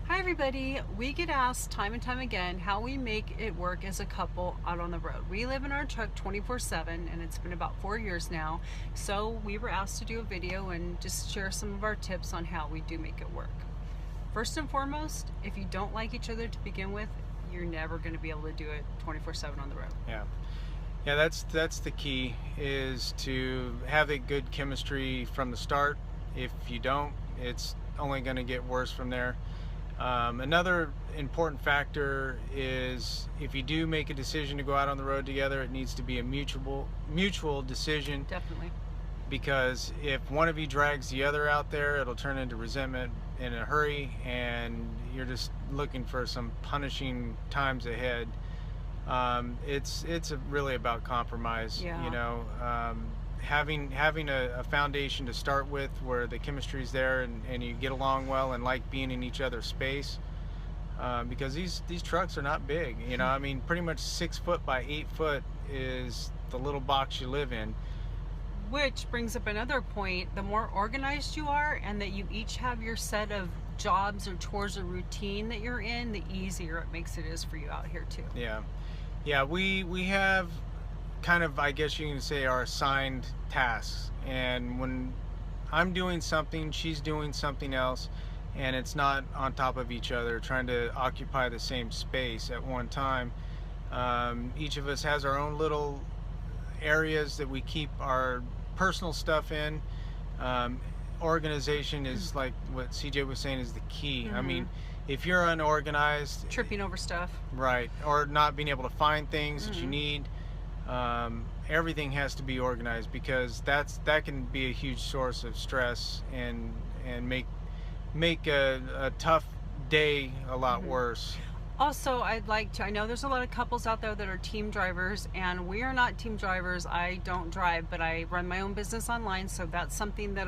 Hi everybody, we get asked time and time again how we make it work as a couple out on the road. We live in our truck 24/7 and it's been about 4 years now, so we were asked to do a video and just share some of our tips on how we do make it work. First and foremost, if you don't like each other to begin with, you're never going to be able to do it 24/7 on the road. Yeah, that's the key, is to have a good chemistry from the start. If you don't, it's only going to get worse from there. Another important factor is, if you do make a decision to go out on the road together, it needs to be a mutual decision, Definitely. because if one of you drags the other out there, it'll turn into resentment in a hurry, and you're just looking for some punishing times ahead. It's really about compromise. Yeah. Having a foundation to start with, where the chemistry's there, and you get along well and like being in each other's space. Because these trucks are not big. I mean, pretty much 6 foot by 8 foot is the little box you live in. Which brings up another point. The more organized you are and that you each have your set of jobs or chores or routine that you're in, the easier it makes it is for you out here too. Yeah, we have kind of, I guess you can say, our assigned tasks. And when I'm doing something, she's doing something else, and it's not on top of each other, trying to occupy the same space at one time. Each of us has our own little areas that we keep our personal stuff in. Organization is, like what CJ was saying, is the key. I mean, if you're unorganized, Tripping over stuff, right, or not being able to find things that you need, everything has to be organized, because that can be a huge source of stress, and make a tough day a lot worse. Also, I know there's a lot of couples out there that are team drivers, and we are not team drivers. I don't drive, but I run my own business online, so that's something that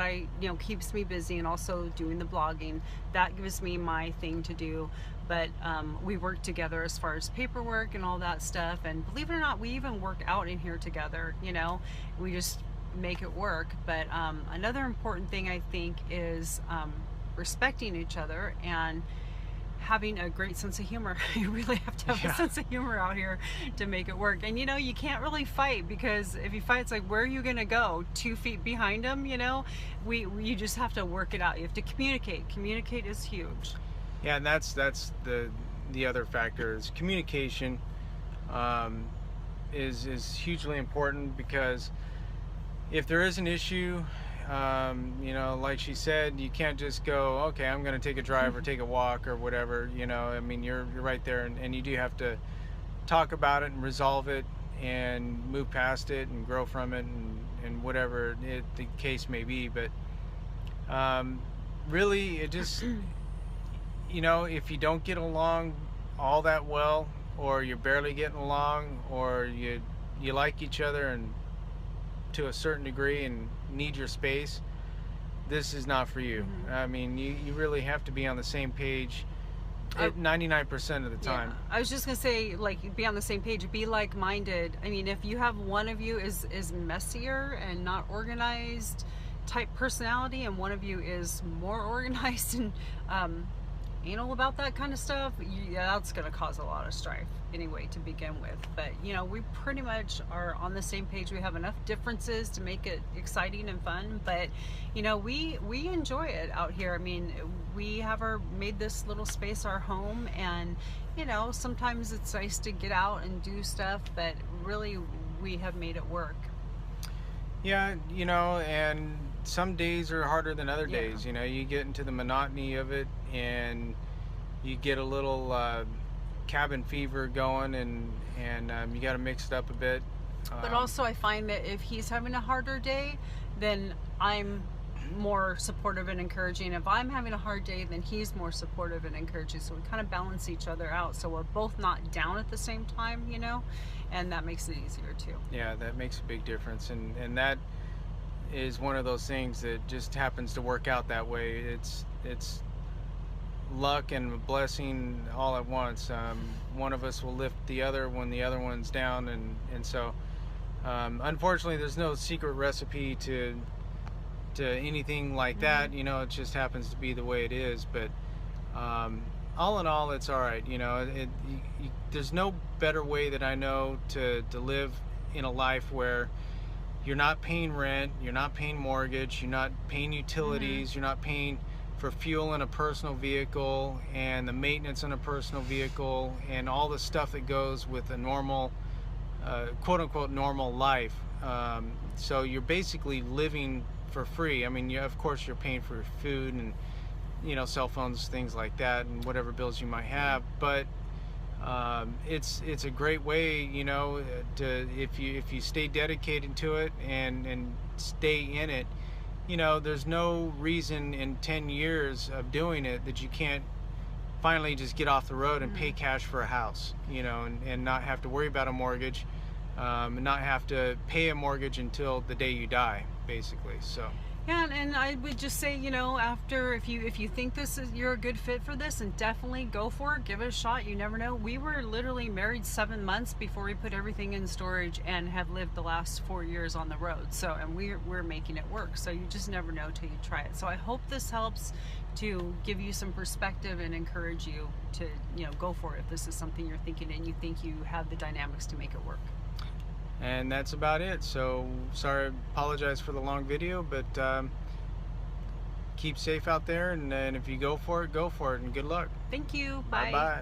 keeps me busy, and also doing the blogging. That gives me my thing to do. But we work together as far as paperwork and all that stuff, and believe it or not, we even work out in here together. We just make it work. But another important thing, I think, is respecting each other and having a great sense of humor. You really have to have a sense of humor out here to make it work. And you can't really fight, because if you fight, it's like, where are you gonna go? 2 feet behind them? You just have to work it out. You have to communicate. Communicate is huge. Yeah, and that's the other factor, is communication. Is hugely important, because if there is an issue, like she said, you can't just go, okay, I'm going to take a drive or take a walk or whatever. I mean, you're right there, and you do have to talk about it and resolve it and move past it and grow from it, and whatever the case may be. But really, it just, if you don't get along all that well, or you're barely getting along, or you like each other and to a certain degree and need your space, this is not for you. I mean, you really have to be on the same page 99% of the time. Yeah. I was just gonna say, be on the same page, be like-minded. I mean, if you have one of you is messier and not organized type personality, and one of you is more organized and anal about that kind of stuff, that's going to cause a lot of strife anyway to begin with. But we pretty much are on the same page. We have enough differences to make it exciting and fun, but we enjoy it out here. I mean, we have made this little space our home, and sometimes it's nice to get out and do stuff, but really we have made it work. Yeah, and some days are harder than other days. You get into the monotony of it, and you get a little cabin fever going, and you got to mix it up a bit. But also, I find that if he's having a harder day, then I'm more supportive and encouraging. If I'm having a hard day, then he's more supportive and encouraging. So we kind of balance each other out, so we're both not down at the same time, and that makes it easier too. Yeah, that makes a big difference, and that is one of those things that just happens to work out that way. It's luck and a blessing all at once. One of us will lift the other when the other one's down, and so unfortunately there's no secret recipe to anything like that. It just happens to be the way it is. But all in all, it's all right. You know, there's no better way that I know to live in a life where you're not paying rent, you're not paying mortgage, you're not paying utilities, you're not paying for fuel in a personal vehicle and the maintenance in a personal vehicle and all the stuff that goes with a normal, quote unquote, normal life. So you're basically living for free. I mean, of course, you're paying for your food and, you know, cell phones, things like that, and whatever bills you might have. But it's a great way, you know, to if you stay dedicated to it and stay in it, you know, there's no reason in 10 years of doing it that you can't finally just get off the road and pay cash for a house, you know, and not have to worry about a mortgage, and not have to pay a mortgage until the day you die, basically. So Yeah, and I would just say, you know, after if you think you're a good fit for this, and definitely go for it, give it a shot. You never know. We were literally married 7 months before we put everything in storage, and have lived the last 4 years on the road. So, and we're making it work. So you just never know till you try it. So I hope this helps to give you some perspective and encourage you to, you know, go for it if this is something you're thinking and you think you have the dynamics to make it work. and that's about it. So sorry, apologize for the long video, but keep safe out there, and if you go for it, and good luck. Thank you. Bye bye.